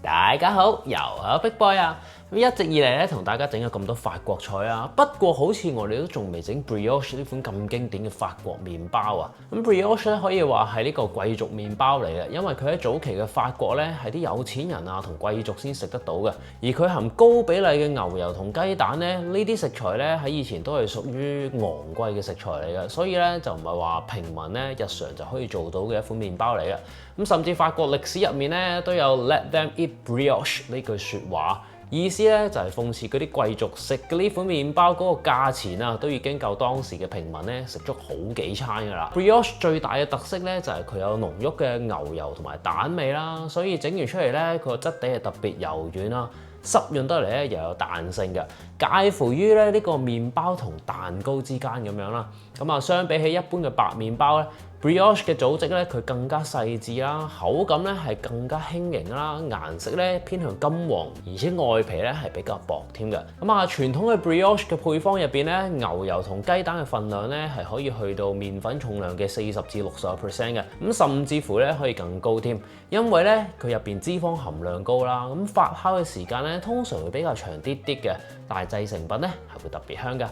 大家好，又係 Big Boy 啊！一直以嚟咧，同大家整咗咁多法國菜啊，不過好似我哋都仲未整 brioche 呢款咁經典嘅法國麵包啊。咁 brioche 咧可以話係呢個貴族麵包嚟嘅，因為佢喺早期嘅法國咧係啲有錢人啊同貴族先食得到嘅，而佢含高比例嘅牛油同雞蛋咧，呢啲食材咧喺以前都係屬於昂貴嘅食材嚟嘅，所以咧就唔係話平民咧日常就可以做到嘅一款麵包嚟嘅。咁甚至法國歷史入面咧都有 Let them eat brioche 呢句説話。意思咧就係諷刺嗰啲貴族食嘅呢款麵包嗰個價錢啊，都已經夠當時嘅平民咧食足好幾餐㗎啦。Brioche 最大嘅特色咧就係佢有濃郁嘅牛油同埋蛋味啦，所以整完出嚟咧佢個質地係特別柔軟啦，濕潤得嚟咧又有彈性嘅，介乎於咧呢個麵包同蛋糕之間咁樣啦。咁啊，相比起一般嘅白麵包咧，Brioche 嘅組織咧，佢更加細緻啦，口感咧係更加輕盈啦，顏色咧偏向金黃，而且外皮咧係比較薄添嘅。咁啊，傳統嘅 Brioche 嘅配方入邊咧，牛油同雞蛋嘅份量咧係可以去到麵粉重量嘅40至60%嘅，咁甚至乎咧可以更高添，因為咧佢入邊脂肪含量高啦，咁發酵嘅時間咧通常會比較長啲啲嘅，但係製成品咧係會特別香㗎。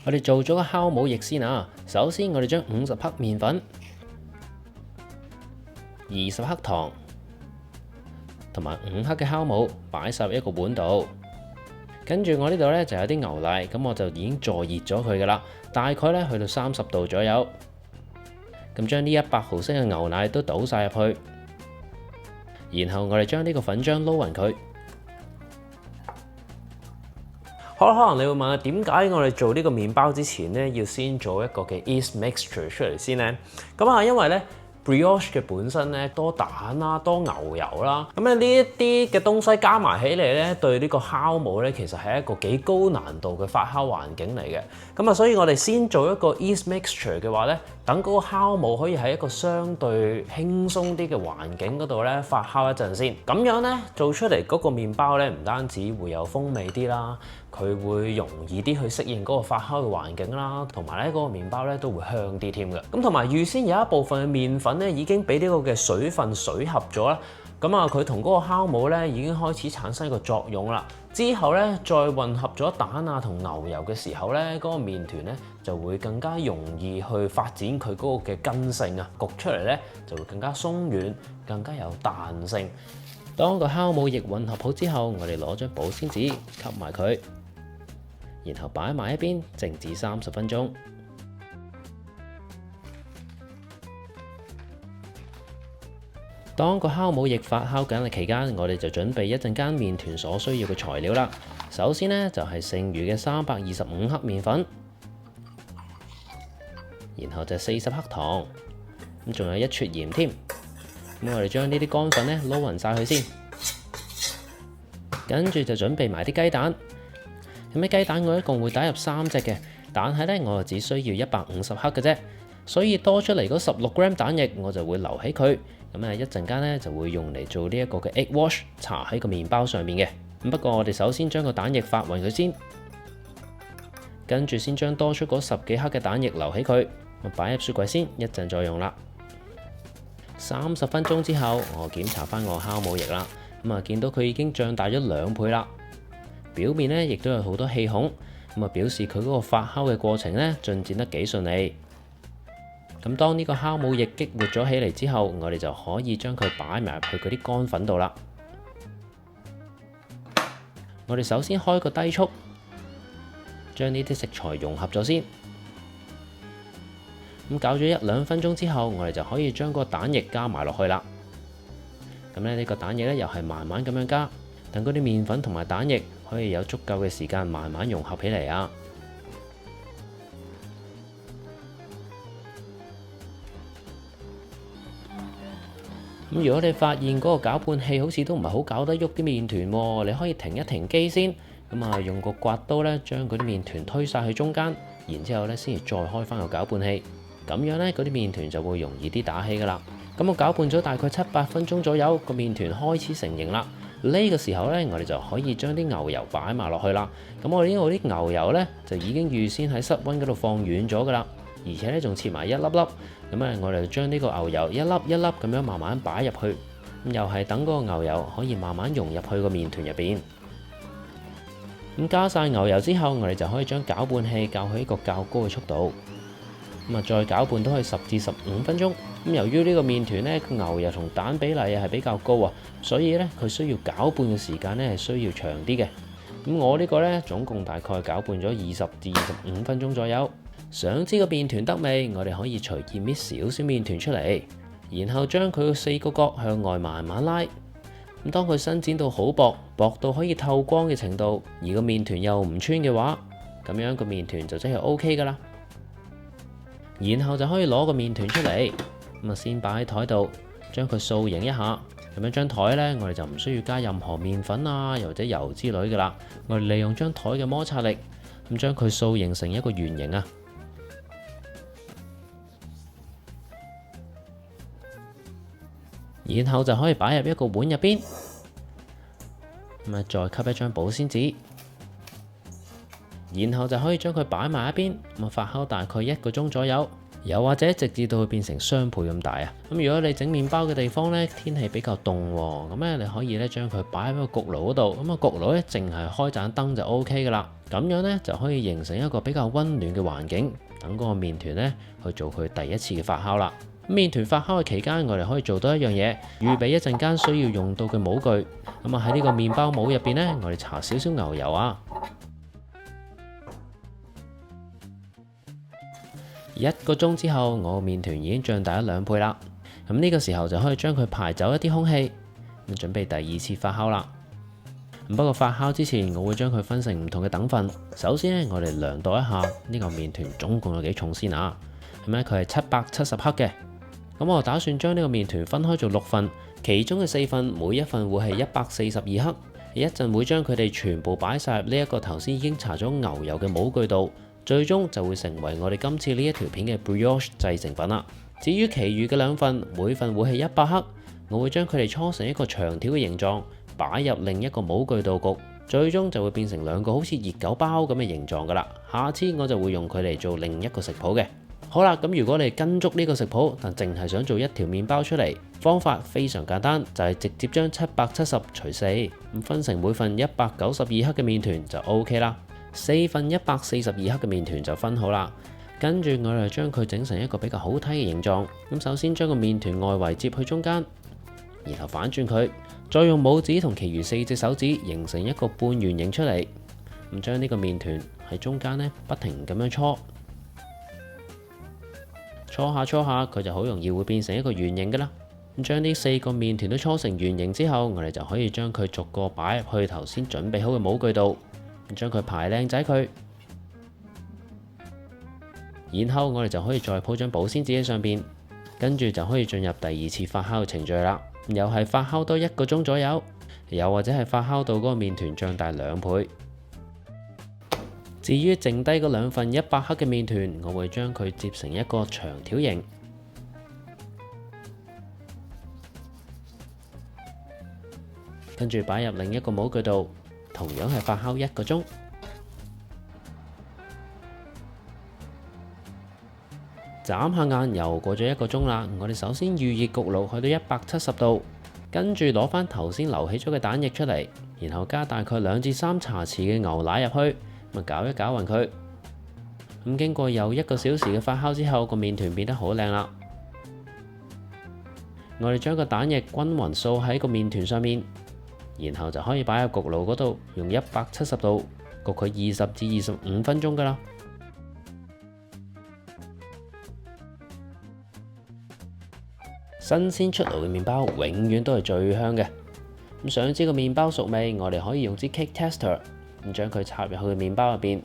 我哋做咗個酵母液先啊！首先我哋將50克麵粉、20克糖同埋5克嘅酵母擺晒入一個碗度。跟住我呢度咧就有啲牛奶，咁我就已經助熱咗佢噶啦，大概咧去到30度左右。咁將呢100毫升嘅牛奶都倒晒入去，然後我哋將呢個粉漿撈勻佢。可能你會問啊，點解我哋做呢個麵包之前咧，要先做一個嘅 yeast mixture 出嚟先咧？咁啊，因為咧 brioche 嘅本身咧多蛋啦，多牛油啦，咁咧呢一啲嘅東西加埋起嚟咧，對呢個酵母咧其實係一個幾高難度嘅發酵環境嚟嘅。咁啊，所以我哋先做一個 yeast mixture 嘅話咧，等嗰個酵母可以喺一個相對輕鬆啲嘅環境嗰度咧發酵一陣先。咁樣咧做出嚟嗰個麵包咧，唔單止會有風味啲啦。佢會容易啲去適應嗰個發酵嘅環境啦，同埋咧嗰個麵包咧都會香啲添嘅。咁同埋預先有一部分嘅麵粉咧已經俾呢個嘅水分水合咗啦，咁啊佢同嗰個酵母咧已經開始產生一個作用啦。之後咧再混合咗蛋啊同牛油嘅時候咧，嗰個麵團咧就會更加容易去發展佢嗰個嘅筋性啊，焗出嚟咧就會更加鬆軟，更加有彈性。當個酵母液混合好之後，我哋攞張保鮮紙吸埋佢。然後擺埋一邊，靜止30分鐘。當個酵母液發酵緊嘅期間，我哋就準備一陣間麵團所需要嘅材料啦。首先呢，就係剩餘嘅325克麵粉，然後就40克糖，咁仲有1撮鹽添。咁我哋將呢啲乾粉呢撈勻晒佢先，跟住就準備埋啲雞蛋。咁啲雞蛋我一共會打入3隻嘅，但係咧我只需要150克嘅啫，所以多出嚟嗰16 gram 蛋液我就會留起佢，咁啊一陣間咧就會用嚟做呢一個嘅 egg wash 搽喺個麵包上面嘅。咁不過我哋首先將個蛋液發勻佢先，跟住先將多出嗰10幾克嘅蛋液留起佢，我擺入雪櫃先，一陣再用啦。30分鐘之後，我檢查翻個酵母液啦，咁啊見到佢已經脹大咗2倍啦。表面咧亦都有好多氣孔，咁啊表示佢嗰個發酵嘅過程咧進展得幾順利。咁當呢個酵母液激活咗起嚟之後，我哋就可以將佢擺埋入去嗰啲乾粉度啦。我哋首先開個低速，將呢啲食材融合咗先。咁搞咗1-2分鐘之後，我哋就可以將個蛋液加埋落去啦。咁咧呢個蛋液咧又係慢慢咁樣加，等嗰啲麵粉同埋蛋液可以有足夠嘅時間慢慢融合起嚟啊！咁如果你發現嗰個攪拌器好似都唔係好攪得喐啲麵團喎，你可以停一停機先，咁啊用個刮刀咧將嗰啲麵團推晒去中間，然之後咧先至再開翻個攪拌器，咁樣咧嗰啲麵團就會容易啲打起噶啦。咁咁我攪拌咗大概7-8分鐘左右，個麵團開始成型啦。呢個時候呢，我哋就可以將啲牛油擺埋落去啦。咁我呢度啲牛油呢，就已經預先喺室溫嗰度放軟咗噶啦，而且呢仲切埋一粒粒。咁啊，我哋就將呢個牛油一粒一粒咁樣慢慢擺入去，咁又係等嗰個牛油可以慢慢融入去個麵團入邊。咁加晒牛油之後，我哋就可以將攪拌器校去一個較高嘅速度。咁啊，再攪拌都係10至15分鐘。咁由於呢個麵團呢，牛油同蛋比例係比較高啊，所以呢，佢需要攪拌嘅時間呢係需要長啲嘅。咁我呢個呢，總共大概攪拌咗20至25分鐘左右。想知個麵團得未？我哋可以隨意搣少少麵團出嚟，然後將佢個4個角向外慢慢拉。咁當佢伸展到好薄，薄到可以透光嘅程度，而個麵團又唔穿嘅話，咁樣個麵團就真係 OK 噶啦。然後就可以攞個麵團出嚟，咁啊先擺喺台度，將佢掃形一下，咁樣張台呢，我哋就唔需要加任何麵粉啊，又或者油之類噶啦。我哋利用張台嘅摩擦力，咁將佢掃形成一個圓形啊。然後就可以擺入一個碗入邊，咁啊再吸一張保鮮紙，然後就可以將佢擺埋一邊，咁啊發酵大概1個鐘左右，又或者直至到佢變成雙倍咁大啊。咁如果你整麵包嘅地方呢，天氣比較凍，咁咧你可以咧將佢擺喺個焗爐嗰度，咁啊焗爐咧淨係開盞燈就 OK 噶啦，咁樣呢，就可以形成一個比較溫暖嘅環境，等嗰個麵團呢去做佢第一次嘅發酵啦。麵團發酵嘅期間，我哋可以做多一樣嘢，預備一陣間需要用到嘅模具。咁啊喺呢個麵包模入邊呢，我哋搽少少牛油啊。1個鐘之後，我個麵團已經脹大咗2倍啦。咁呢個時候就可以將佢排走一啲空氣，咁準備第2次發酵啦。不過發酵之前，我會將佢分成唔同嘅等份。首先呢，我哋量度一下呢個麵團總共有幾重先啊。咁咧佢係770克嘅。咁我打算將呢個麵團分開做6份，其中嘅4份每一份會係142克。一陣會將佢哋全部擺晒入呢一個頭先已經搽咗牛油嘅模具度，最終就會成為我哋今次呢一條片嘅 brioche 製成品啦。至於其餘嘅2份，每份會係100克，我會將佢哋搓成一個長條嘅形狀，擺入另一個模具度焗，最終就會變成2個好似熱狗包咁嘅形狀噶啦。下次我就會用佢嚟做另一個食譜嘅。好啦，咁如果你跟足呢個食譜，但淨係想做一條麵包出嚟，方法非常簡單，就係直接將770除4，咁分成每份192克嘅麵團就 OK 啦。4份142克嘅麵團就分好啦，跟住我哋將佢整成一個比較好睇嘅形狀。咁首先將個麵團外圍接去中間，然後反轉佢，再用拇指同其餘4隻手指形成一個半圓形出嚟。咁將呢個麵團喺中間呢，不停咁樣搓。搓下搓下，佢就好容易會變成一個圓形㗎啦。咁將呢4個麵團都搓成圓形之後，我哋就可以將佢逐個擺入去頭先準備好嘅模具度，將佢排靚仔佢。然後我哋就可以再鋪張保鮮紙喺上邊，跟住就可以進入第2次發酵嘅程序啦。又係發酵多1個鐘左右，又或者係發酵到嗰個麵團脹大2倍。至於剩低嗰2份100克嘅麵團，我會將佢摺成一個長條形，跟住擺入另一個模具度，同樣係發酵1個鐘。眨下眼又過咗1個鐘啦，我哋首先預熱焗爐去到170度，跟住攞翻頭先流起咗嘅蛋液出嚟，然後加大概2至3茶匙嘅牛奶入去。咪攪一攪勻佢，咁經過又1個小時嘅發酵之後，個麵團變得好靚啦。我哋將個蛋液均勻掃喺個麵團上面，然後就可以擺入焗爐嗰度，用170度焗佢20至25分鐘噶啦。新鮮出爐嘅麵包永遠都係最香嘅。咁想知個麵包熟未？我哋可以用支 cake tester。咁將佢插入去個麵包入邊，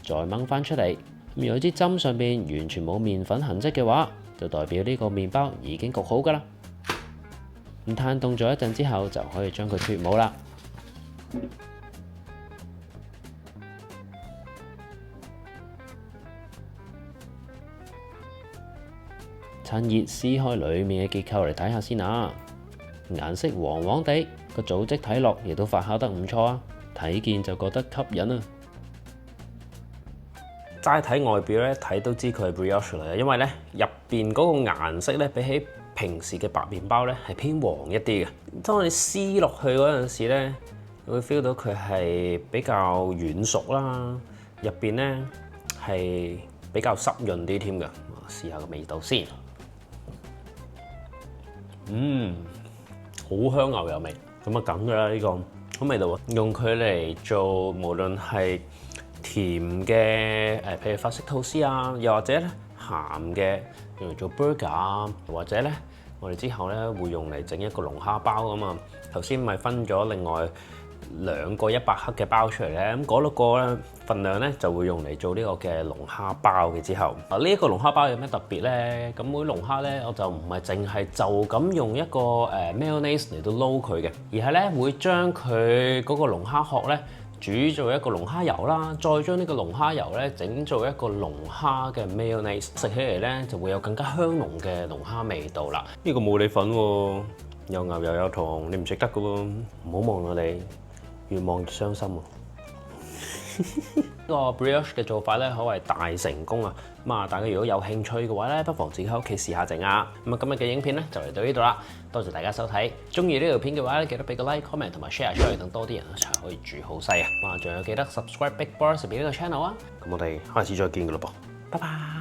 再掹翻出嚟。如果支針上邊完全冇麵粉痕跡嘅話，就代表呢個麵包已經焗好噶啦。咁攤凍咗一陣之後，就可以將佢脫模啦。趁熱撕開裡面嘅結構嚟睇下先啊！顏色黃黃地，個組織睇落亦都發酵得唔錯啊！睇見就覺得吸引啊！齋睇外表咧，睇都知佢係 brioche 嚟嘅，因為咧入邊嗰個顏色咧，比起平時嘅白麵包咧係偏黃一啲嘅。當你撕落去嗰陣時咧，會 feel 到佢係比較軟熟啦，入邊咧係比較濕潤啲添㗎。試下個味道先，好香牛油味，咁啊梗㗎啦呢個好味道啊！用佢嚟做無論係甜嘅譬如法式吐司啊，又或者咧鹹嘅用嚟做 burger 啊，或者咧我哋之後咧會用嚟整一個龍蝦包啊嘛。頭先咪分咗另外2個100克嘅包出嚟咧，咁嗰6個咧份量咧就會用嚟做呢個嘅龍蝦包嘅。之後啊，呢一個龍蝦包有咩特別咧？咁嗰啲龍蝦咧，我就唔係淨係就咁用一個mayonnaise 嚟到撈佢嘅，而係咧會將佢嗰個龍蝦殼咧煮做一個龍蝦油啦，再將呢個龍蝦油咧整做一個龍蝦嘅 mayonnaise， 食起嚟咧就會有更加香濃嘅龍蝦味道啦。呢個冇你份喎，有牛又有糖，你唔食得噶喎，唔好望我哋。越望越傷心喎！呢個 brioche 嘅做法咧，可謂大成功啊！咁啊，大家如果有興趣嘅話咧，不妨自己喺屋企試下整啊！咁啊，今日嘅影片咧就嚟到呢度啦，多謝大家收睇。中意呢條片嘅話咧，記得俾個 like、comment 同埋 share 出去，等多啲人一齊可以住好西啊！咁啊，仲有記得 subscribe Big Boss 入邊呢個 channel 啊！咁我哋下次再見噶啦噃，拜拜。